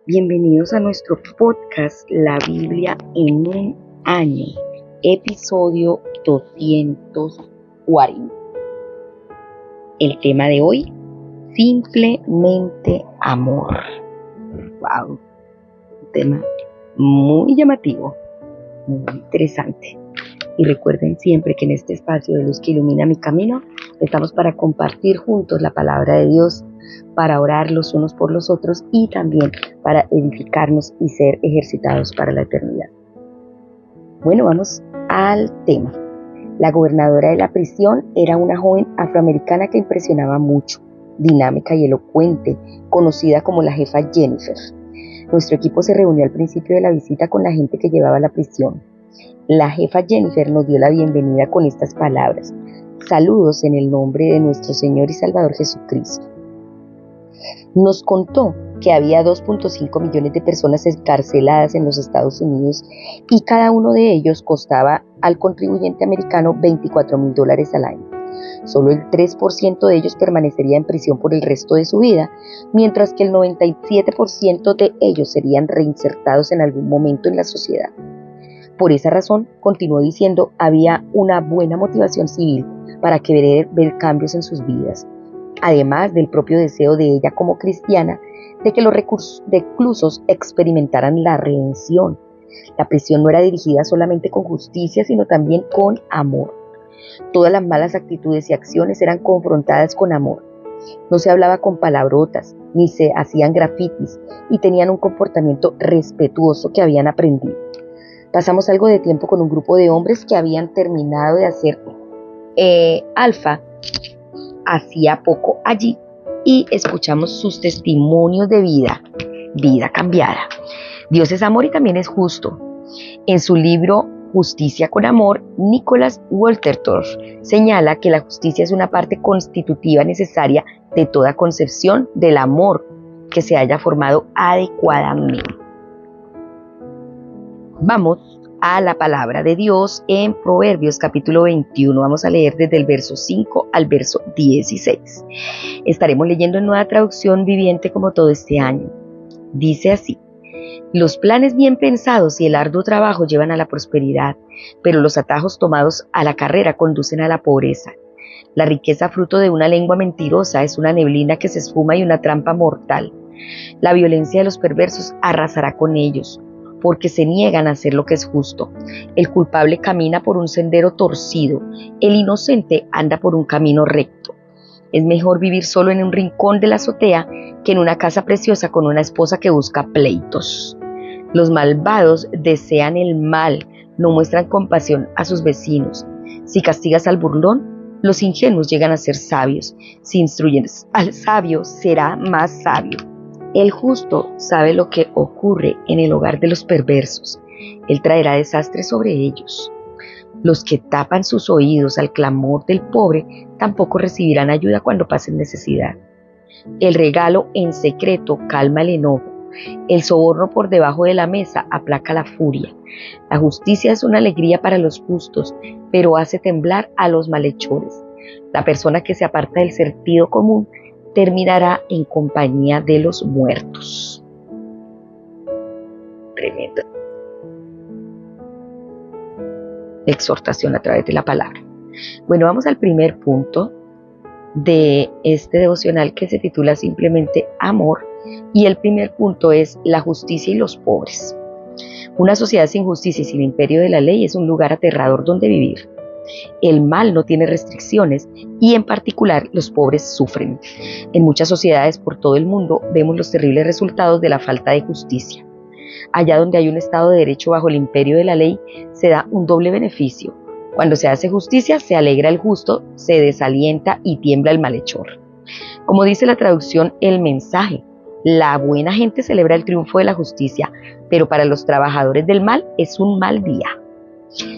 Bienvenidos a nuestro podcast La Biblia en un año, episodio 240. El tema de hoy, simplemente amor. Wow, un tema muy llamativo, muy interesante. Y recuerden siempre que en este espacio de luz que ilumina mi camino, estamos para compartir juntos la palabra de Dios, para orar los unos por los otros y también para edificarnos y ser ejercitados para la eternidad. Bueno, vamos al tema. La gobernadora de la prisión era una joven afroamericana que impresionaba mucho, dinámica y elocuente, conocida como la jefa Jennifer. Nuestro equipo se reunió al principio de la visita con la gente que llevaba a la prisión. La jefa Jennifer nos dio la bienvenida con estas palabras: saludos en el nombre de nuestro Señor y Salvador Jesucristo. Nos contó que había 2.5 millones de personas encarceladas en los Estados Unidos y cada uno de ellos costaba al contribuyente americano $24,000 al año. Solo el 3% de ellos permanecería en prisión por el resto de su vida, mientras que el 97% de ellos serían reinsertados en algún momento en la sociedad. Por esa razón, continuó diciendo, había una buena motivación civil para querer ver cambios en sus vidas, además del propio deseo de ella como cristiana de que los reclusos experimentaran la redención. La prisión no era dirigida solamente con justicia, sino también con amor. Todas las malas actitudes y acciones eran confrontadas con amor. No se hablaba con palabrotas, ni se hacían grafitis, y tenían un comportamiento respetuoso que habían aprendido. Pasamos algo de tiempo con un grupo de hombres que habían terminado de hacer alfa hacía poco allí y escuchamos sus testimonios de vida cambiada. Dios es amor y también es justo. En su libro Justicia con Amor, Nicholas Woltertorff señala que la justicia es una parte constitutiva necesaria de toda concepción del amor que se haya formado adecuadamente. Vamos a la palabra de Dios en Proverbios capítulo 21. Vamos a leer desde el verso 5 al verso 16. Estaremos leyendo en Nueva Traducción Viviente como todo este año. Dice así: los planes bien pensados y el arduo trabajo llevan a la prosperidad, pero los atajos tomados a la carrera conducen a la pobreza. La riqueza fruto de una lengua mentirosa es una neblina que se esfuma y una trampa mortal. La violencia de los perversos arrasará con ellos, porque se niegan a hacer lo que es justo. El culpable camina por un sendero torcido, el inocente anda por un camino recto. Es mejor vivir solo en un rincón de la azotea que en una casa preciosa con una esposa que busca pleitos. Los malvados desean el mal, no muestran compasión a sus vecinos. Si castigas al burlón, los ingenuos llegan a ser sabios. Si instruyes al sabio, será más sabio. El justo sabe lo que ocurre en el hogar de los perversos. Él traerá desastre sobre ellos. Los que tapan sus oídos al clamor del pobre tampoco recibirán ayuda cuando pasen necesidad. El regalo en secreto calma el enojo. El soborno por debajo de la mesa aplaca la furia. La justicia es una alegría para los justos, pero hace temblar a los malhechores. La persona que se aparta del sentido común terminará en compañía de los muertos. Tremendo. Exhortación a través de la palabra. Bueno, vamos al primer punto de este devocional que se titula simplemente Amor, y el primer punto es la justicia y los pobres. Una sociedad sin justicia y sin imperio de la ley es un lugar aterrador donde vivir. El mal no tiene restricciones y en particular los pobres sufren. En muchas sociedades por todo el mundo vemos los terribles resultados de la falta de justicia. Allá donde hay un Estado de Derecho bajo el imperio de la ley, se da un doble beneficio. Cuando se hace justicia, se alegra el justo, se desalienta y tiembla el malhechor. Como dice la traducción El Mensaje, la buena gente celebra el triunfo de la justicia, pero para los trabajadores del mal es un mal día.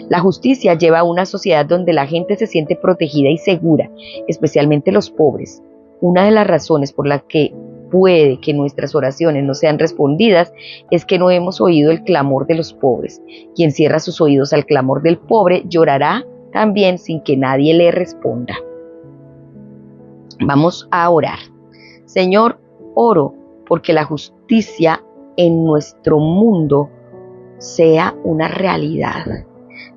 La justicia lleva a una sociedad donde la gente se siente protegida y segura, especialmente los pobres. Una de las razones por las que puede que nuestras oraciones no sean respondidas es que no hemos oído el clamor de los pobres. Quien cierra sus oídos al clamor del pobre llorará también sin que nadie le responda. Vamos a orar. Señor, oro porque la justicia en nuestro mundo sea una realidad.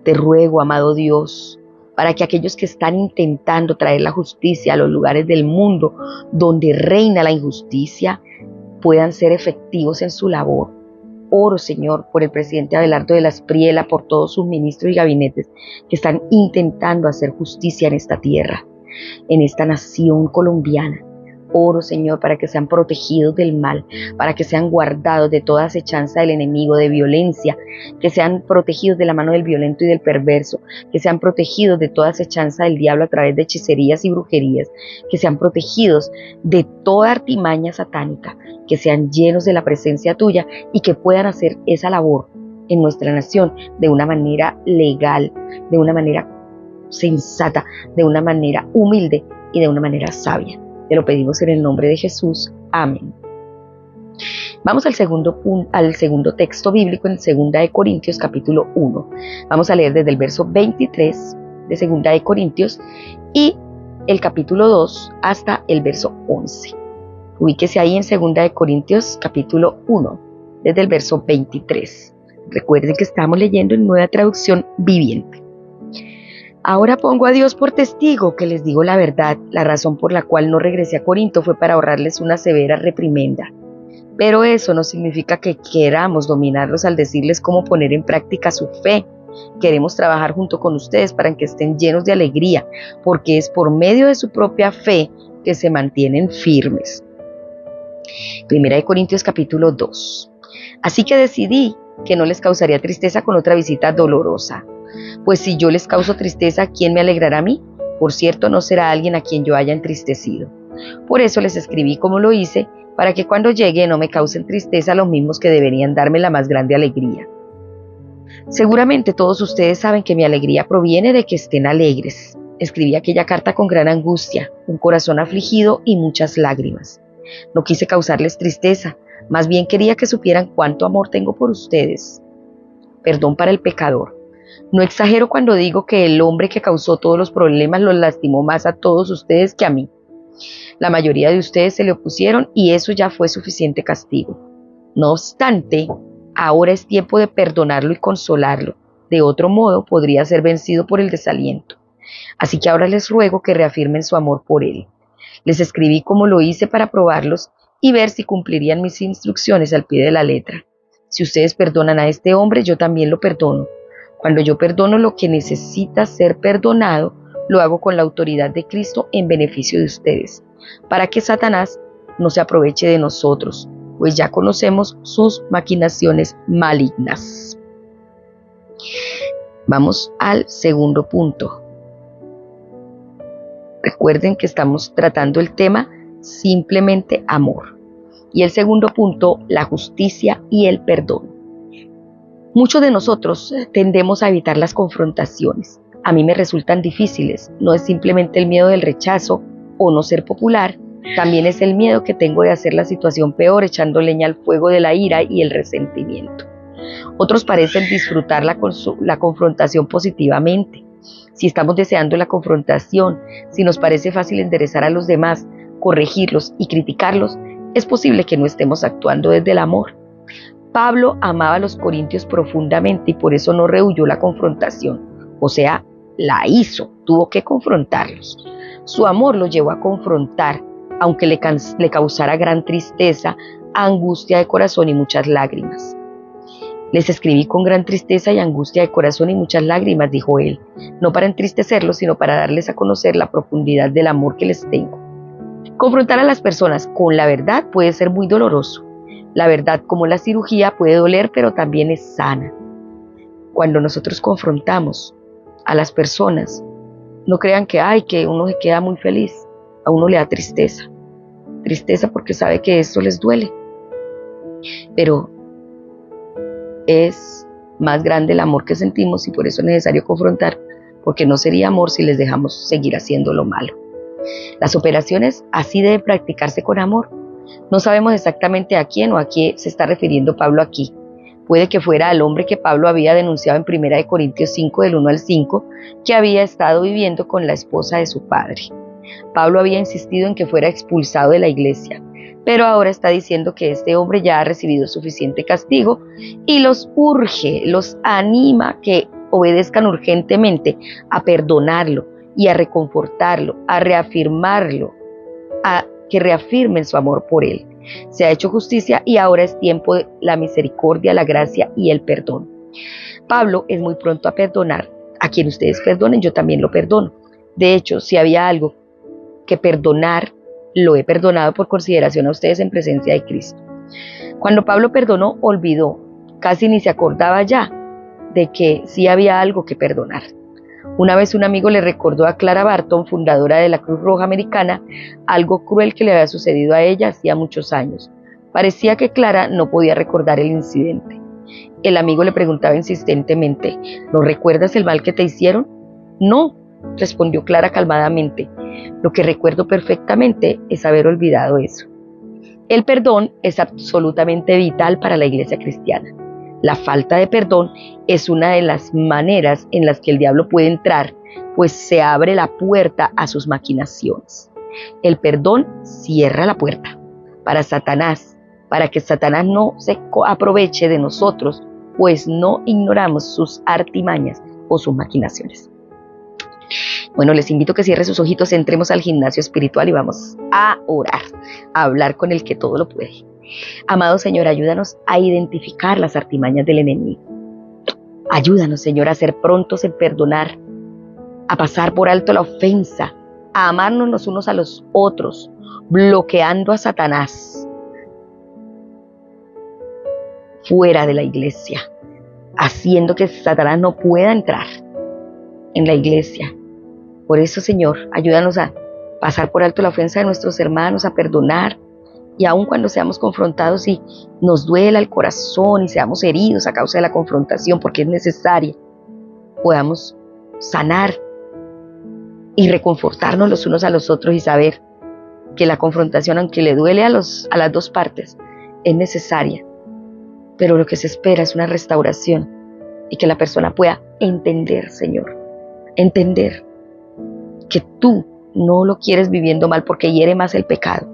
Te ruego, amado Dios, para que aquellos que están intentando traer la justicia a los lugares del mundo donde reina la injusticia puedan ser efectivos en su labor. Oro, Señor, por el presidente Abelardo de la Espriella, por todos sus ministros y gabinetes que están intentando hacer justicia en esta tierra, en esta nación colombiana. Oro, Señor, para que sean protegidos del mal, para que sean guardados de toda acechanza del enemigo, de violencia, que sean protegidos de la mano del violento y del perverso, que sean protegidos de toda acechanza del diablo a través de hechicerías y brujerías, que sean protegidos de toda artimaña satánica, que sean llenos de la presencia tuya y que puedan hacer esa labor en nuestra nación de una manera legal, de una manera sensata, de una manera humilde y de una manera sabia. Te lo pedimos en el nombre de Jesús. Amén. Vamos al segundo texto bíblico en 2 de Corintios capítulo 1. Vamos a leer desde el verso 23 de 2 de Corintios y el capítulo 2 hasta el verso 11. Ubíquese ahí en 2 de Corintios capítulo 1, desde el verso 23. Recuerden que estamos leyendo en Nueva Traducción Viviente. Ahora pongo a Dios por testigo que les digo la verdad. La razón por la cual no regresé a Corinto fue para ahorrarles una severa reprimenda. Pero eso no significa que queramos dominarlos al decirles cómo poner en práctica su fe. Queremos trabajar junto con ustedes para que estén llenos de alegría, porque es por medio de su propia fe que se mantienen firmes. 1 de Corintios capítulo 2. Así que decidí que no les causaría tristeza con otra visita dolorosa. Pues si yo les causo tristeza, ¿quién me alegrará a mí? Por cierto, no será alguien a quien yo haya entristecido. Por eso les escribí como lo hice, para que cuando llegue no me causen tristeza los mismos que deberían darme la más grande alegría. Seguramente todos ustedes saben que mi alegría proviene de que estén alegres. Escribí aquella carta con gran angustia, un corazón afligido y muchas lágrimas. No quise causarles tristeza, más bien quería que supieran cuánto amor tengo por ustedes. Perdón para el pecador. No exagero cuando digo que el hombre que causó todos los problemas los lastimó más a todos ustedes que a mí. La mayoría de ustedes se le opusieron y eso ya fue suficiente castigo. No obstante, ahora es tiempo de perdonarlo y consolarlo. De otro modo, podría ser vencido por el desaliento. Así que ahora les ruego que reafirmen su amor por él. Les escribí como lo hice para probarlos y ver si cumplirían mis instrucciones al pie de la letra. Si ustedes perdonan a este hombre, yo también lo perdono. Cuando yo perdono lo que necesita ser perdonado, lo hago con la autoridad de Cristo en beneficio de ustedes, para que Satanás no se aproveche de nosotros, pues ya conocemos sus maquinaciones malignas. Vamos al segundo punto. Recuerden que estamos tratando el tema simplemente amor. Y el segundo punto, la justicia y el perdón. Muchos de nosotros tendemos a evitar las confrontaciones. A mí me resultan difíciles. No es simplemente el miedo del rechazo o no ser popular, también es el miedo que tengo de hacer la situación peor echando leña al fuego de la ira y el resentimiento. Otros parecen disfrutar la confrontación positivamente. Si estamos deseando la confrontación, si nos parece fácil enderezar a los demás, corregirlos y criticarlos, es posible que no estemos actuando desde el amor. Pablo amaba a los corintios profundamente y por eso no rehuyó la confrontación, o sea, la hizo, tuvo que confrontarlos. Su amor lo llevó a confrontar, aunque le causara gran tristeza, angustia de corazón y muchas lágrimas. Les escribí con gran tristeza y angustia de corazón y muchas lágrimas, dijo él, no para entristecerlos, sino para darles a conocer la profundidad del amor que les tengo. Confrontar a las personas con la verdad puede ser muy doloroso. La verdad, como la cirugía, puede doler, pero también es sana. Cuando nosotros confrontamos a las personas, no crean que uno se queda muy feliz. A uno le da tristeza. Tristeza porque sabe que esto les duele. Pero es más grande el amor que sentimos y por eso es necesario confrontar, porque no sería amor si les dejamos seguir haciendo lo malo. Las operaciones así deben practicarse con amor. No sabemos exactamente a quién o a qué se está refiriendo Pablo aquí. Puede que fuera al hombre que Pablo había denunciado en 1 de Corintios 5, del 1 al 5, que había estado viviendo con la esposa de su padre. Pablo había insistido en que fuera expulsado de la iglesia, pero ahora está diciendo que este hombre ya ha recibido suficiente castigo y los urge, los anima a que obedezcan urgentemente a perdonarlo y a reconfortarlo, a reafirmarlo, a que reafirmen su amor por él. Se ha hecho justicia y ahora es tiempo de la misericordia, la gracia y el perdón. Pablo es muy pronto a perdonar. A quien ustedes perdonen, yo también lo perdono. De hecho, si había algo que perdonar, lo he perdonado por consideración a ustedes en presencia de Cristo. Cuando Pablo perdonó, olvidó, casi ni se acordaba ya de que sí había algo que perdonar. Una vez un amigo le recordó a Clara Barton, fundadora de la Cruz Roja Americana, algo cruel que le había sucedido a ella hacía muchos años. Parecía que Clara no podía recordar el incidente. El amigo le preguntaba insistentemente, ¿no recuerdas el mal que te hicieron? No, respondió Clara calmadamente. Lo que recuerdo perfectamente es haber olvidado eso. El perdón es absolutamente vital para la iglesia cristiana. La falta de perdón es una de las maneras en las que el diablo puede entrar, pues se abre la puerta a sus maquinaciones. El perdón cierra la puerta para Satanás, para que Satanás no se aproveche de nosotros, pues no ignoramos sus artimañas o sus maquinaciones. Bueno, les invito a que cierren sus ojitos, entremos al gimnasio espiritual y vamos a orar, a hablar con el que todo lo puede. Amado Señor, ayúdanos a identificar las artimañas del enemigo. Ayúdanos, Señor, a ser prontos en perdonar, a pasar por alto la ofensa, a amarnos los unos a los otros, bloqueando a Satanás fuera de la iglesia, haciendo que Satanás no pueda entrar en la iglesia. Por eso, Señor, ayúdanos a pasar por alto la ofensa de nuestros hermanos, a perdonar, y aun cuando seamos confrontados y nos duela el corazón y seamos heridos a causa de la confrontación, porque es necesaria, podamos sanar y reconfortarnos los unos a los otros y saber que la confrontación, aunque le duele a las dos partes, es necesaria. Pero lo que se espera es una restauración y que la persona pueda entender, Señor, entender que tú no lo quieres viviendo mal, porque hiere más el pecado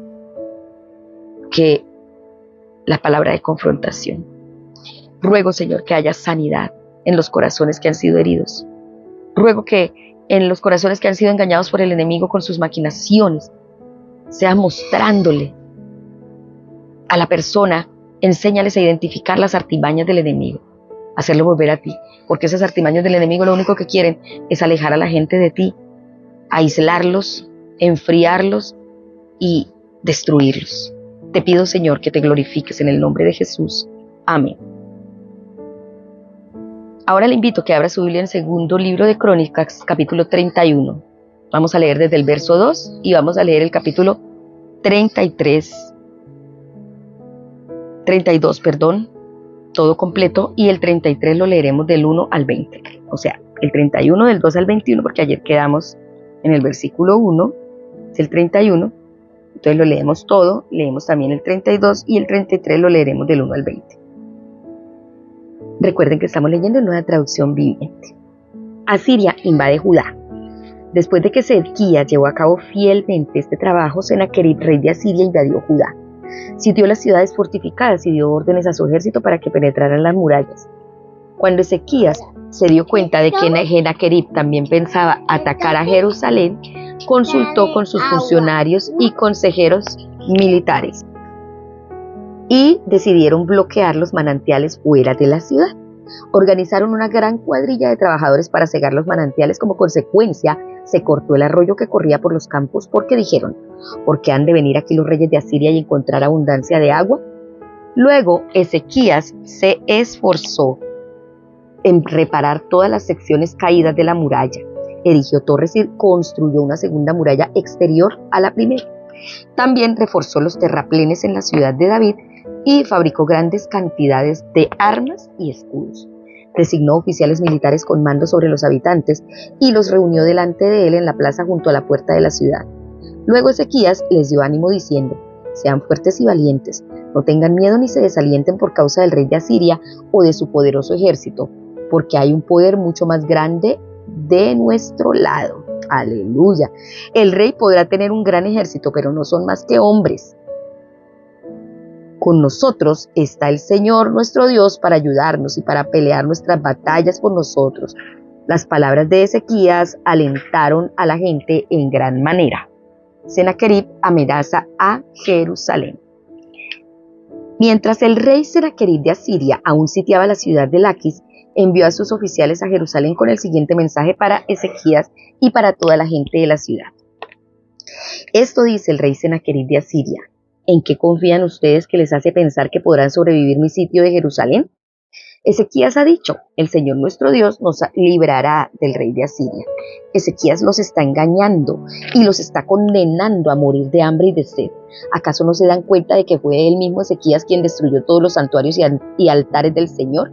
que la palabra de confrontación. Ruego, Señor, que haya sanidad en los corazones que han sido heridos. Ruego que en los corazones que han sido engañados por el enemigo con sus maquinaciones, sea mostrándole a la persona, enséñales a identificar las artimañas del enemigo, hacerlo volver a ti, porque esas artimañas del enemigo lo único que quieren es alejar a la gente de ti, aislarlos, enfriarlos y destruirlos. Te pido, Señor, que te glorifiques en el nombre de Jesús. Amén. Ahora le invito a que abra su Biblia en segundo libro de Crónicas, capítulo 31. Vamos a leer desde el verso 2 y vamos a leer el capítulo 32, todo completo, y el 33 lo leeremos del 1 al 20. O sea, el 31 del 2 al 21, porque ayer quedamos en el versículo 1, es el 31. Entonces lo leemos todo, leemos también el 32 y el 33 lo leeremos del 1 al 20. Recuerden que estamos leyendo en una traducción viviente. Asiria invade Judá. Después de que Sedquías llevó a cabo fielmente este trabajo, Sennacherib, rey de Asiria, invadió Judá. Sitió las ciudades fortificadas y dio órdenes a su ejército para que penetraran las murallas. Cuando Ezequías se dio cuenta de que Sennacherib también pensaba atacar a Jerusalén, consultó con sus funcionarios y consejeros militares y decidieron bloquear los manantiales fuera de la ciudad. Organizaron una gran cuadrilla de trabajadores para cegar los manantiales. Como consecuencia, se cortó el arroyo que corría por los campos, porque dijeron: ¿por qué han de venir aquí los reyes de Asiria y encontrar abundancia de agua? Luego Ezequías se esforzó en reparar todas las secciones caídas de la muralla. Erigió torres y construyó una segunda muralla exterior a la primera. También reforzó los terraplenes en la ciudad de David y fabricó grandes cantidades de armas y escudos. Designó oficiales militares con mando sobre los habitantes y los reunió delante de él en la plaza junto a la puerta de la ciudad. Luego Ezequías les dio ánimo diciendo: sean fuertes y valientes, no tengan miedo ni se desalienten por causa del rey de Asiria o de su poderoso ejército, porque hay un poder mucho más grande de nuestro lado. Aleluya. El rey podrá tener un gran ejército, pero no son más que hombres. Con nosotros está el Señor nuestro Dios para ayudarnos y para pelear nuestras batallas por nosotros. Las palabras de Ezequías alentaron a la gente en gran manera. Sennacherib amenaza a Jerusalén. Mientras el rey Sennacherib de Asiria aún sitiaba la ciudad de Laquis, envió a sus oficiales a Jerusalén con el siguiente mensaje para Ezequías y para toda la gente de la ciudad. Esto dice el rey Sennacherib de Asiria: ¿en qué confían ustedes que les hace pensar que podrán sobrevivir mi sitio de Jerusalén? Ezequías ha dicho: el Señor nuestro Dios nos librará del rey de Asiria. Ezequías los está engañando y los está condenando a morir de hambre y de sed. ¿Acaso no se dan cuenta de que fue él mismo Ezequías quien destruyó todos los santuarios y altares del Señor?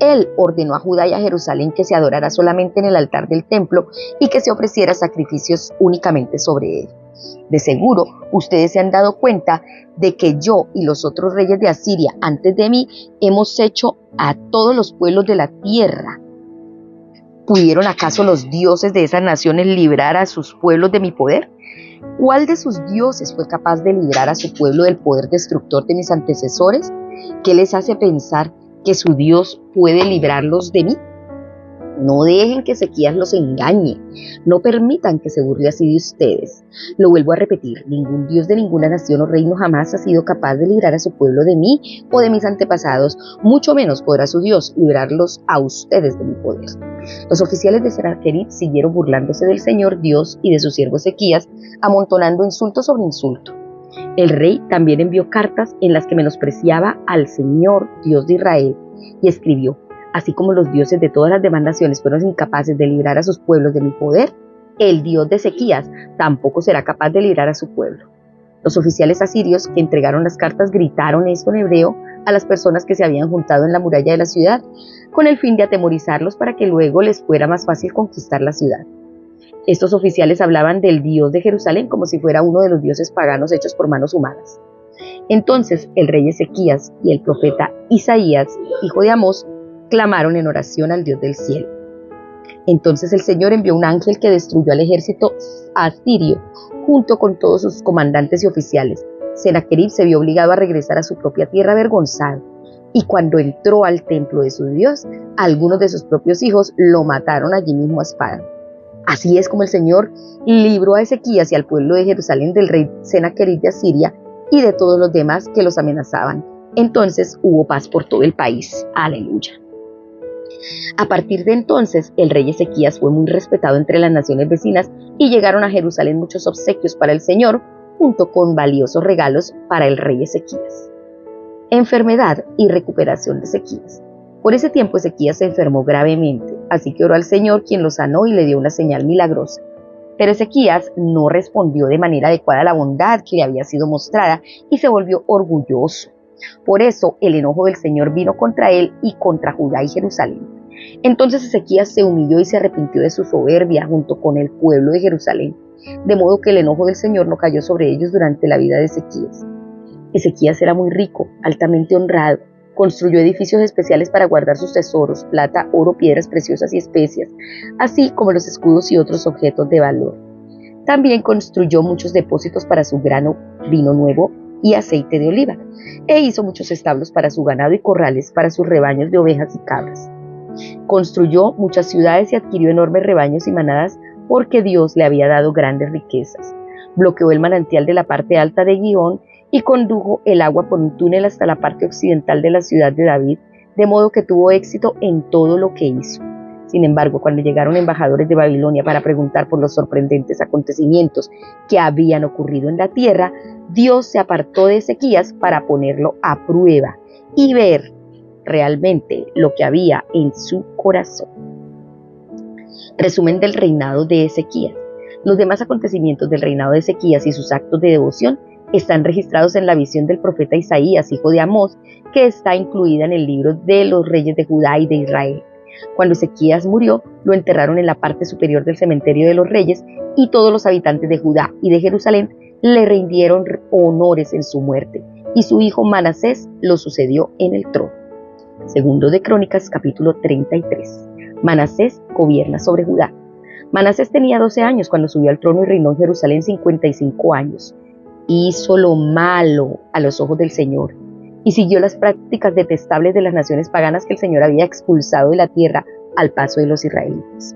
Él ordenó a Judá y a Jerusalén que se adorara solamente en el altar del templo y que se ofreciera sacrificios únicamente sobre él. De seguro, ustedes se han dado cuenta de que yo y los otros reyes de Asiria antes de mí hemos hecho a todos los pueblos de la tierra. ¿Pudieron acaso los dioses de esas naciones librar a sus pueblos de mi poder? ¿Cuál de sus dioses fue capaz de librar a su pueblo del poder destructor de mis antecesores? ¿Qué les hace pensar que su Dios puede librarlos de mí? No dejen que Ezequías los engañe. No permitan que se burle así de ustedes. Lo vuelvo a repetir: ningún Dios de ninguna nación o reino jamás ha sido capaz de librar a su pueblo de mí o de mis antepasados. Mucho menos podrá su Dios librarlos a ustedes de mi poder. Los oficiales de Sennacherib siguieron burlándose del Señor Dios y de su siervo Ezequías, amontonando insulto sobre insulto. El rey también envió cartas en las que menospreciaba al Señor Dios de Israel y escribió: así como los dioses de todas las demás naciones fueron incapaces de librar a sus pueblos de mi poder, el Dios de Ezequías tampoco será capaz de librar a su pueblo. Los oficiales asirios que entregaron las cartas gritaron esto en hebreo a las personas que se habían juntado en la muralla de la ciudad, con el fin de atemorizarlos para que luego les fuera más fácil conquistar la ciudad. Estos oficiales hablaban del Dios de Jerusalén como si fuera uno de los dioses paganos hechos por manos humanas. Entonces el rey Ezequías y el profeta Isaías, hijo de Amós, clamaron en oración al Dios del cielo. Entonces el Señor envió un ángel que destruyó al ejército asirio junto con todos sus comandantes y oficiales. Sennacherib se vio obligado a regresar a su propia tierra avergonzado, y cuando entró al templo de su Dios, algunos de sus propios hijos lo mataron allí mismo a espada. Así es como el Señor libró a Ezequías y al pueblo de Jerusalén del rey Sennacherib de Asiria y de todos los demás que los amenazaban. Entonces hubo paz por todo el país. Aleluya. A partir de entonces, el rey Ezequías fue muy respetado entre las naciones vecinas y llegaron a Jerusalén muchos obsequios para el Señor, junto con valiosos regalos para el rey Ezequías. Enfermedad y recuperación de Ezequías. Por ese tiempo Ezequías se enfermó gravemente, así que oró al Señor, quien lo sanó y le dio una señal milagrosa. Pero Ezequías no respondió de manera adecuada a la bondad que le había sido mostrada y se volvió orgulloso. Por eso el enojo del Señor vino contra él y contra Judá y Jerusalén. Entonces Ezequías se humilló y se arrepintió de su soberbia junto con el pueblo de Jerusalén, de modo que el enojo del Señor no cayó sobre ellos durante la vida de Ezequías. Ezequías era muy rico, altamente honrado. Construyó edificios especiales para guardar sus tesoros: plata, oro, piedras preciosas y especias, así como los escudos y otros objetos de valor. También construyó muchos depósitos para su grano, vino nuevo y aceite de oliva, e hizo muchos establos para su ganado y corrales para sus rebaños de ovejas y cabras. Construyó muchas ciudades y adquirió enormes rebaños y manadas porque Dios le había dado grandes riquezas. Bloqueó el manantial de la parte alta de Gihón y condujo el agua por un túnel hasta la parte occidental de la ciudad de David, de modo que tuvo éxito en todo lo que hizo. Sin embargo, cuando llegaron embajadores de Babilonia para preguntar por los sorprendentes acontecimientos que habían ocurrido en la tierra, Dios se apartó de Ezequías para ponerlo a prueba y ver realmente lo que había en su corazón. Resumen del reinado de Ezequías. Los demás acontecimientos del reinado de Ezequías y sus actos de devoción están registrados en la visión del profeta Isaías, hijo de Amós, que está incluida en el libro de los reyes de Judá y de Israel. Cuando Ezequías murió, lo enterraron en la parte superior del cementerio de los reyes, y todos los habitantes de Judá y de Jerusalén le rindieron honores en su muerte, y su hijo Manasés lo sucedió en el trono. Segundo de Crónicas, capítulo 33. Manasés gobierna sobre Judá. Manasés tenía 12 años cuando subió al trono y reinó en Jerusalén 55 años. hizo lo malo a los ojos del Señor y siguió las prácticas detestables de las naciones paganas que el Señor había expulsado de la tierra al paso de los israelitas.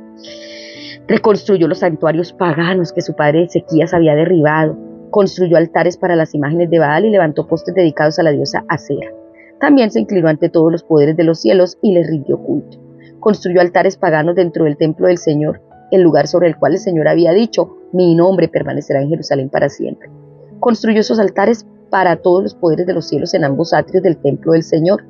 Reconstruyó los santuarios paganos que su padre Ezequías había derribado, construyó altares para las imágenes de Baal y levantó postes dedicados a la diosa Acera. También se inclinó ante todos los poderes de los cielos y les rindió culto. Construyó altares paganos dentro del templo del Señor, el lugar sobre el cual el Señor había dicho: mi nombre permanecerá en Jerusalén para siempre. Construyó esos altares para todos los poderes de los cielos en ambos atrios del templo del Señor.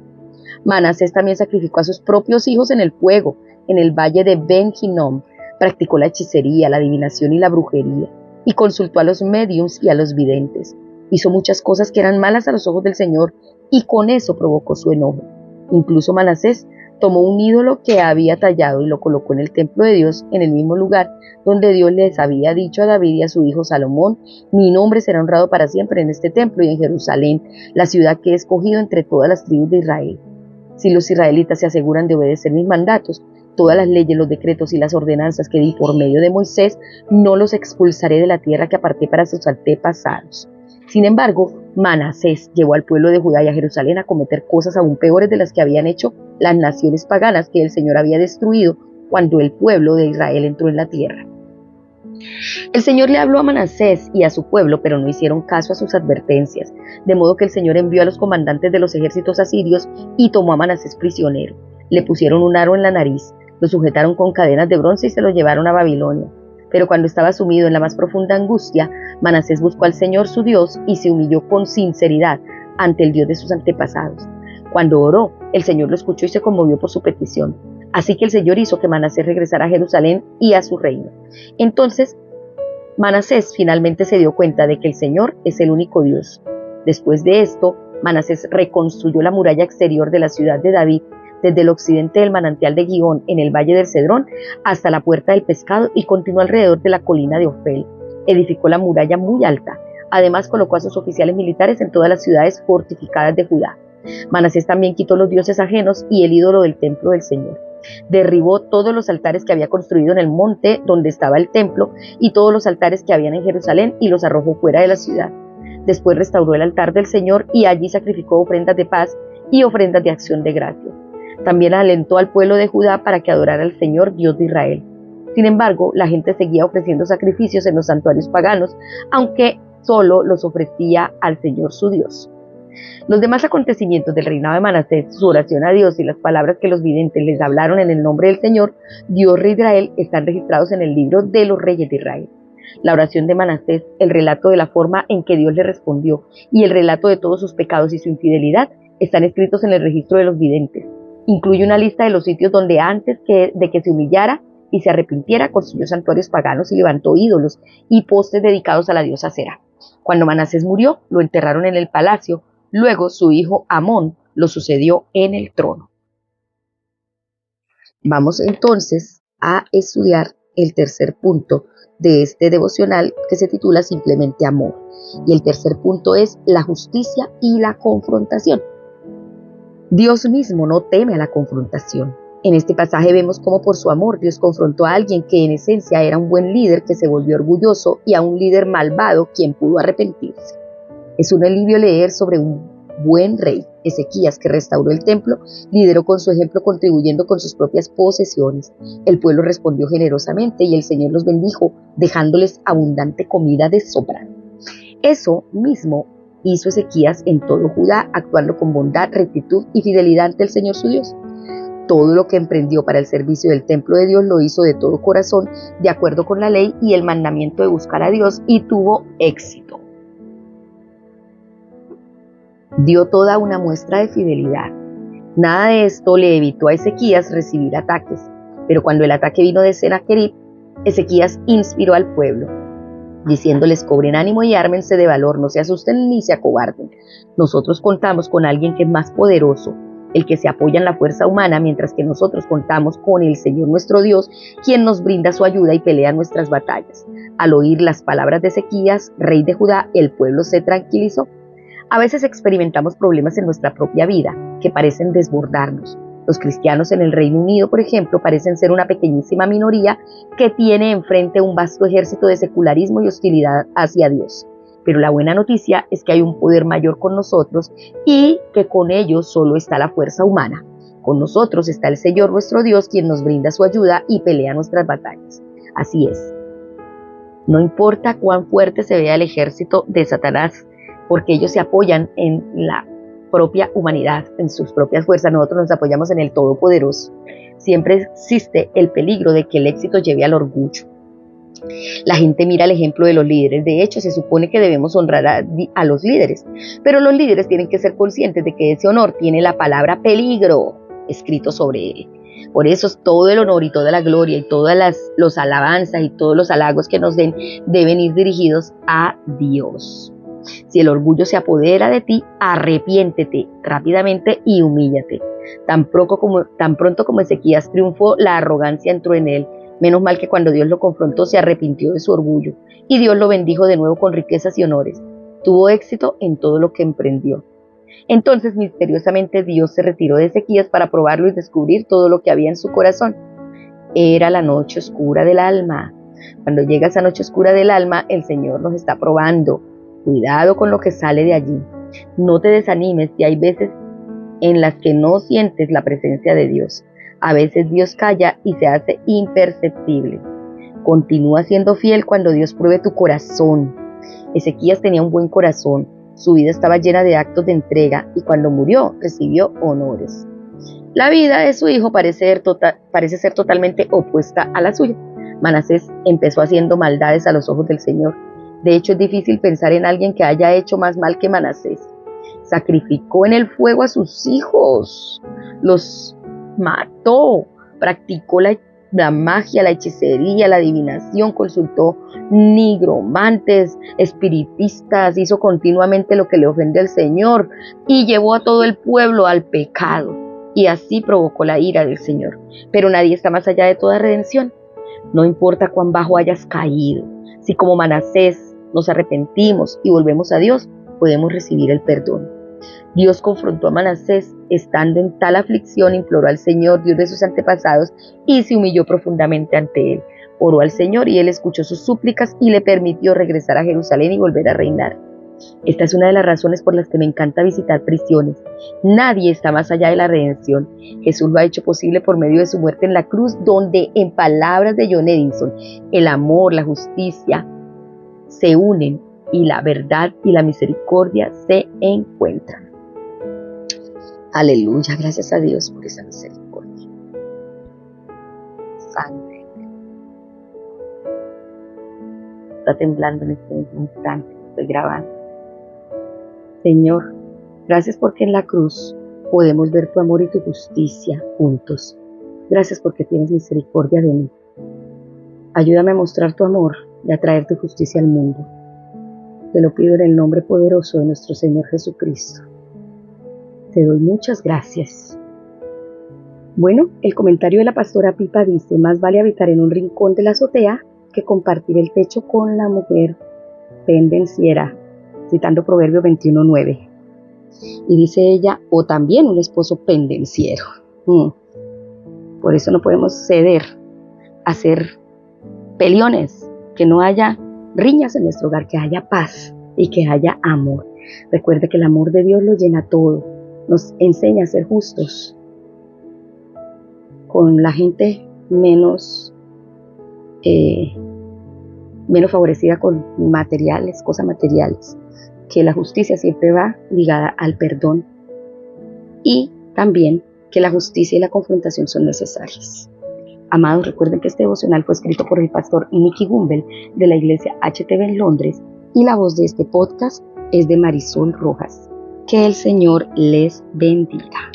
Manasés también sacrificó a sus propios hijos en el fuego, en el valle de Ben Hinnom. Practicó la hechicería, la adivinación y la brujería, y consultó a los médiums y a los videntes. Hizo muchas cosas que eran malas a los ojos del Señor, y con eso provocó su enojo. Incluso Manasés tomó un ídolo que había tallado y lo colocó en el templo de Dios, en el mismo lugar donde Dios les había dicho a David y a su hijo Salomón: mi nombre será honrado para siempre en este templo y en Jerusalén, la ciudad que he escogido entre todas las tribus de Israel. Si los israelitas se aseguran de obedecer mis mandatos, todas las leyes, los decretos y las ordenanzas que di por medio de Moisés, no los expulsaré de la tierra que aparté para sus antepasados. Sin embargo, Manasés llevó al pueblo de Judá y a Jerusalén a cometer cosas aún peores de las que habían hecho las naciones paganas que el Señor había destruido cuando el pueblo de Israel entró en la tierra. El Señor le habló a Manasés y a su pueblo, pero no hicieron caso a sus advertencias, de modo que el Señor envió a los comandantes de los ejércitos asirios y tomó a Manasés prisionero. Le pusieron un aro en la nariz, lo sujetaron con cadenas de bronce y se lo llevaron a Babilonia. Pero cuando estaba sumido en la más profunda angustia, Manasés buscó al Señor su Dios y se humilló con sinceridad ante el Dios de sus antepasados. Cuando oró, el Señor lo escuchó y se conmovió por su petición. Así que el Señor hizo que Manasés regresara a Jerusalén y a su reino. Entonces, Manasés finalmente se dio cuenta de que el Señor es el único Dios. Después de esto, Manasés reconstruyó la muralla exterior de la ciudad de David, desde el occidente del manantial de Gihón en el valle del Cedrón hasta la puerta del pescado, y continuó alrededor de la colina de Ofel. Edificó la muralla muy alta. Además colocó a sus oficiales militares en todas las ciudades fortificadas de Judá. Manasés también quitó los dioses ajenos y el ídolo del templo del Señor. Derribó todos los altares que había construido en el monte donde estaba el templo y todos los altares que habían en Jerusalén y los arrojó fuera de la ciudad. Después restauró el altar del Señor y allí sacrificó ofrendas de paz y ofrendas de acción de gracias. También alentó al pueblo de Judá para que adorara al Señor, Dios de Israel. Sin embargo, la gente seguía ofreciendo sacrificios en los santuarios paganos, aunque solo los ofrecía al Señor su Dios. Los demás acontecimientos del reinado de Manasés, su oración a Dios y las palabras que los videntes les hablaron en el nombre del Señor, Dios Rey de Israel, están registrados en el libro de los reyes de Israel. La oración de Manasés, el relato de la forma en que Dios le respondió y el relato de todos sus pecados y su infidelidad están escritos en el registro de los videntes. Incluye una lista de los sitios donde antes de que se humillara y se arrepintiera, construyó santuarios paganos y levantó ídolos y postes dedicados a la diosa Acera. Cuando Manasés murió, lo enterraron en el palacio. Luego su hijo Amón lo sucedió en el trono. Vamos entonces a estudiar el tercer punto de este devocional, que se titula simplemente Amor. Y el tercer punto es la justicia y la confrontación. Dios mismo no teme a la confrontación. En este pasaje vemos cómo por su amor Dios confrontó a alguien que en esencia era un buen líder que se volvió orgulloso y a un líder malvado quien pudo arrepentirse. Es un alivio leer sobre un buen rey, Ezequías, que restauró el templo, lideró con su ejemplo contribuyendo con sus propias posesiones. El pueblo respondió generosamente y el Señor los bendijo, dejándoles abundante comida de sobra. Eso mismo hizo Ezequías en todo Judá, actuando con bondad, rectitud y fidelidad ante el Señor su Dios. Todo lo que emprendió para el servicio del templo de Dios lo hizo de todo corazón, de acuerdo con la ley y el mandamiento de buscar a Dios, y tuvo éxito. Dio toda una muestra de fidelidad. Nada de esto le evitó a Ezequías recibir ataques, pero cuando el ataque vino de Sennacherib, Ezequías inspiró al pueblo, diciéndoles: cobren ánimo y ármense de valor, no se asusten ni se acobarden. Nosotros contamos con alguien que es más poderoso, el que se apoya en la fuerza humana, mientras que nosotros contamos con el Señor nuestro Dios, quien nos brinda su ayuda y pelea nuestras batallas. Al oír las palabras de Ezequías, rey de Judá, el pueblo se tranquilizó. A veces experimentamos problemas en nuestra propia vida que parecen desbordarnos. Los cristianos en el Reino Unido, por ejemplo, parecen ser una pequeñísima minoría que tiene enfrente un vasto ejército de secularismo y hostilidad hacia Dios. Pero la buena noticia es que hay un poder mayor con nosotros y que con ellos solo está la fuerza humana. Con nosotros está el Señor nuestro Dios, quien nos brinda su ayuda y pelea nuestras batallas. Así es. No importa cuán fuerte se vea el ejército de Satanás, porque ellos se apoyan en la propia humanidad, en sus propias fuerzas. Nosotros nos apoyamos en el Todopoderoso. Siempre existe el peligro de que el éxito lleve al orgullo. La gente mira el ejemplo de los líderes. De hecho, se supone que debemos honrar a los líderes, pero los líderes tienen que ser conscientes de que ese honor tiene la palabra peligro escrito sobre él. Por eso todo el honor y toda la gloria y todas las alabanzas y todos los halagos que nos den deben ir dirigidos a Dios. Si el orgullo se apodera de ti, arrepiéntete rápidamente y humíllate. Tan pronto como Ezequías triunfó, la arrogancia entró en él. Menos mal que cuando Dios lo confrontó se arrepintió de su orgullo y Dios lo bendijo de nuevo con riquezas y honores. Tuvo éxito en todo lo que emprendió. Entonces misteriosamente Dios se retiró de Ezequías para probarlo y descubrir todo lo que había en su corazón. Era la noche oscura del alma. Cuando llega esa noche oscura del alma, el Señor nos está probando. Cuidado con lo que sale de allí. No te desanimes si hay veces en las que no sientes la presencia de Dios. A veces Dios calla y se hace imperceptible. Continúa siendo fiel cuando Dios pruebe tu corazón. Ezequías tenía un buen corazón. Su vida estaba llena de actos de entrega y cuando murió recibió honores. La vida de su hijo parece ser totalmente opuesta a la suya. Manasés empezó haciendo maldades a los ojos del Señor. De hecho, es difícil pensar en alguien que haya hecho más mal que Manasés. Sacrificó en el fuego a sus hijos, los mató, practicó la magia, la hechicería, la adivinación, consultó nigromantes, espiritistas, hizo continuamente lo que le ofende al Señor y llevó a todo el pueblo al pecado y así provocó la ira del Señor. Pero nadie está más allá de toda redención. No importa cuán bajo hayas caído, si como Manasés nos arrepentimos y volvemos a Dios, podemos recibir el perdón. Dios confrontó a Manasés, estando en tal aflicción, imploró al Señor, Dios de sus antepasados, y se humilló profundamente ante él. Oró al Señor y él escuchó sus súplicas y le permitió regresar a Jerusalén y volver a reinar. Esta es una de las razones por las que me encanta visitar prisiones. Nadie está más allá de la redención. Jesús lo ha hecho posible por medio de su muerte en la cruz, donde, en palabras de John Edison, el amor, la justicia se unen y la verdad y la misericordia se encuentran. Aleluya, gracias a Dios por esa misericordia. Sangre. Está temblando en este instante, estoy grabando. Señor, gracias porque en la cruz podemos ver tu amor y tu justicia juntos. Gracias porque tienes misericordia de mí. Ayúdame a mostrar tu amor y a traer tu justicia al mundo. Te lo pido en el nombre poderoso de nuestro Señor Jesucristo. Te doy muchas gracias. Bueno, el comentario de la pastora Pipa dice: más vale habitar en un rincón de la azotea que compartir el techo con la mujer pendenciera, citando Proverbio 21:9. Y dice ella: o también un esposo pendenciero. Por eso no podemos ceder a ser peleones, que no haya riñas en nuestro hogar, que haya paz y que haya amor. Recuerde que el amor de Dios lo llena todo, nos enseña a ser justos con la gente menos favorecida con materiales, cosas materiales, que la justicia siempre va ligada al perdón y también que la justicia y la confrontación son necesarias. Amados, recuerden que este devocional fue escrito por el pastor Nicky Gumbel de la iglesia HTV en Londres y la voz de este podcast es de Marisol Rojas. Que el Señor les bendiga.